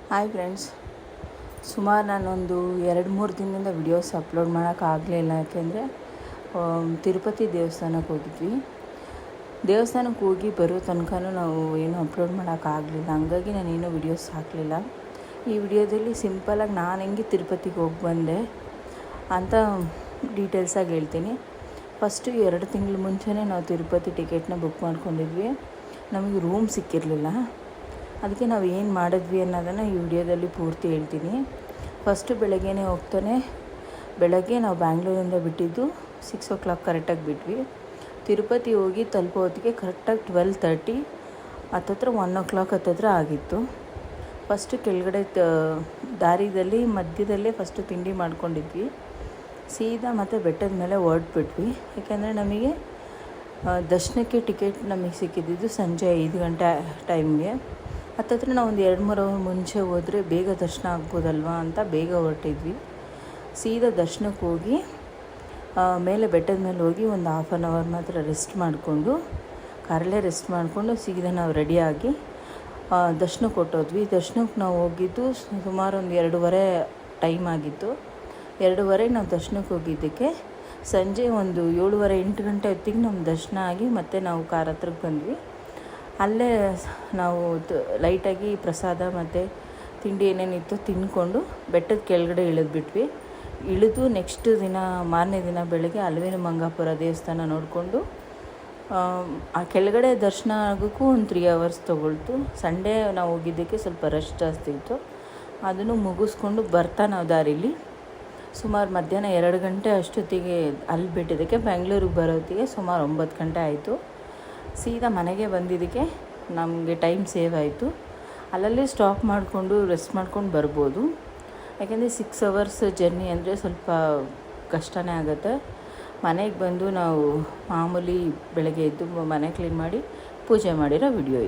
Hi friends, ಸುಮಾರು ನಾನೊಂದು 2-3 ದಿನದಿಂದ ವಿಡಿಯೋಸ್ ಅಪ್ಲೋಡ್ ಮಾಡೋಕ್ಕಾಗಲಿಲ್ಲ. ಯಾಕೆಂದರೆ ತಿರುಪತಿ ದೇವಸ್ಥಾನಕ್ಕೆ ಹೋಗಿದ್ವಿ. ದೇವಸ್ಥಾನಕ್ಕೆ ಹೋಗಿ ಬರೋ ತನಕನೂ ನಾವು ಏನೂ ಅಪ್ಲೋಡ್ ಮಾಡೋಕ್ಕಾಗಲಿಲ್ಲ. ಹಂಗಾಗಿ ನಾನೇನು ವಿಡಿಯೋಸ್ ಹಾಕಲಿಲ್ಲ. ಈ ವಿಡಿಯೋದಲ್ಲಿ ಸಿಂಪಲಾಗಿ ನಾನು ಹೆಂಗೆ ತಿರುಪತಿಗೆ ಹೋಗಿ ಬಂದೆ ಅಂತ ಡೀಟೇಲ್ಸಾಗಿ ಹೇಳ್ತೀನಿ. ಫಸ್ಟು 2 ತಿಂಗಳ ಮುಂಚೆನೇ ನಾವು ತಿರುಪತಿ ಟಿಕೆಟ್ನ ಬುಕ್ ಮಾಡ್ಕೊಂಡಿದ್ವಿ. ನಮಗೆ ರೂಮ್ ಸಿಕ್ಕಿರಲಿಲ್ಲ. ಅದಕ್ಕೆ ನಾವು ಏನು ಮಾಡಿದ್ವಿ ಅನ್ನೋದನ್ನು ಈ ವಿಡಿಯೋದಲ್ಲಿ ಪೂರ್ತಿ ಹೇಳ್ತೀನಿ. ಫಸ್ಟು ಬೆಳಗ್ಗೆನೇ ಹೋಗ್ತಾನೆ, ಬೆಳಗ್ಗೆ ನಾವು ಬ್ಯಾಂಗ್ಳೂರಿಂದ ಬಿಟ್ಟಿದ್ದು 6 o'clock ಕರೆಕ್ಟಾಗಿ ಬಿಟ್ವಿ. ತಿರುಪತಿ ಹೋಗಿ ತಲುಪೋ ಹೊತ್ತಿಗೆ ಕರೆಕ್ಟಾಗಿ 12:30 ಹತ್ತತ್ರ 1 o'clock ಹತ್ತತ್ರ ಆಗಿತ್ತು. ಫಸ್ಟು ಕೆಳಗಡೆ ದಾರಿದಲ್ಲಿ ಮಧ್ಯದಲ್ಲೇ ಫಸ್ಟು ತಿಂಡಿ ಮಾಡ್ಕೊಂಡಿದ್ವಿ. ಸೀದಾ ಮತ್ತು ಬೆಟ್ಟದ ಮೇಲೆ ಹೊರಟ್ಬಿಟ್ವಿ. ಯಾಕೆಂದರೆ ನಮಗೆ ದರ್ಶನಕ್ಕೆ ಟಿಕೆಟ್ ನಮಗೆ ಸಿಕ್ಕಿದ್ದು ಸಂಜೆ 5 ಗಂಟೆ ಟೈಮ್ಗೆ. ಹತ್ತತ್ರ ನಾವು ಒಂದು 2-3 ಅವರ್ ಮುಂಚೆ ಹೋದರೆ ಬೇಗ ದರ್ಶನ ಆಗ್ಬೋದಲ್ವ ಅಂತ ಬೇಗ ಹೊರಟಿದ್ವಿ. ಸೀದಾ ದರ್ಶನಕ್ಕೆ ಹೋಗಿ ಮೇಲೆ ಬೆಟ್ಟದ ಮೇಲೆ ಹೋಗಿ ಒಂದು 1/2 hour ಮಾತ್ರ ರೆಸ್ಟ್ ಮಾಡಿಕೊಂಡು, ಕಾರಲ್ಲೇ ರೆಸ್ಟ್ ಮಾಡಿಕೊಂಡು ಸೀದಾ ನಾವು ರೆಡಿಯಾಗಿ ದರ್ಶನಕ್ಕೆ ಹೊರಟೋದ್ವಿ. ದರ್ಶನಕ್ಕೆ ನಾವು ಹೋಗಿದ್ದು ಸುಮಾರು ಒಂದು 2:30 ಟೈಮ್ ಆಗಿತ್ತು. 2:30 ನಾವು ದರ್ಶನಕ್ಕೆ ಹೋಗಿದ್ದಕ್ಕೆ ಸಂಜೆ ಒಂದು 7:30-8 ಗಂಟೆ ಹೊತ್ತಿಗೆ ನಮ್ಮ ದರ್ಶನ ಆಗಿ ಮತ್ತೆ ನಾವು ಕಾರ್ ಹತ್ರಕ್ಕೆ ಬಂದ್ವಿ. ಅಲ್ಲೇ ನಾವು ಲೈಟಾಗಿ ಪ್ರಸಾದ ಮತ್ತು ತಿಂಡಿ ಏನೇನಿತ್ತು ತಿಂದ್ಕೊಂಡು ಬೆಟ್ಟದ ಕೆಳಗಡೆ ಇಳಿದ್ಬಿಟ್ವಿ. ಇಳಿದು ನೆಕ್ಸ್ಟ್ ದಿನ ಮಾರನೇ ದಿನ ಬೆಳಗ್ಗೆ ಅಲವೇಲು ಮಂಗಾಪುರ ದೇವಸ್ಥಾನ ನೋಡಿಕೊಂಡು ಆ ಕೆಳಗಡೆ ದರ್ಶನ ಆಗೋಕ್ಕೂ ಒಂದು 3 hours ತೊಗೊಳ್ತು. ಸಂಡೇ ನಾವು ಹೋಗಿದ್ದಕ್ಕೆ ಸ್ವಲ್ಪ ರಶ್ ಜಾಸ್ತಿ ಇತ್ತು. ಅದನ್ನು ಮುಗಿಸ್ಕೊಂಡು ಬರ್ತಾ ನಾವು ದಾರಿಲಿ ಸುಮಾರು ಮಧ್ಯಾಹ್ನ 2 ಗಂಟೆ ಅಷ್ಟೊತ್ತಿಗೆ ಅಲ್ಲಿ ಬಿಟ್ಟಿದ್ದಕ್ಕೆ ಬೆಂಗಳೂರಿಗೆ ಬರೋತ್ತಿಗೆ ಸುಮಾರು 9 ಗಂಟೆ ಆಯಿತು. ಸೀದಾ ಮನೆಗೆ ಬಂದಿದ್ದಕ್ಕೆ ನಮಗೆ ಟೈಮ್ ಸೇವ್ ಆಯಿತು. ಅಲ್ಲಲ್ಲಿ ಸ್ಟಾಪ್ ಮಾಡಿಕೊಂಡು ರೆಸ್ಟ್ ಮಾಡ್ಕೊಂಡು ಬರ್ಬೋದು. ಯಾಕೆಂದರೆ 6 hours ಜರ್ನಿ ಅಂದರೆ ಸ್ವಲ್ಪ ಕಷ್ಟನೇ ಆಗುತ್ತೆ. ಮನೆಗೆ ಬಂದು ನಾವು ಮಾಮೂಲಿ ಬೆಳಗ್ಗೆ ಎದ್ದು ಮನೆ ಕ್ಲೀನ್ ಮಾಡಿ ಪೂಜೆ ಮಾಡಿರೋ ವಿಡಿಯೋ ಇದು.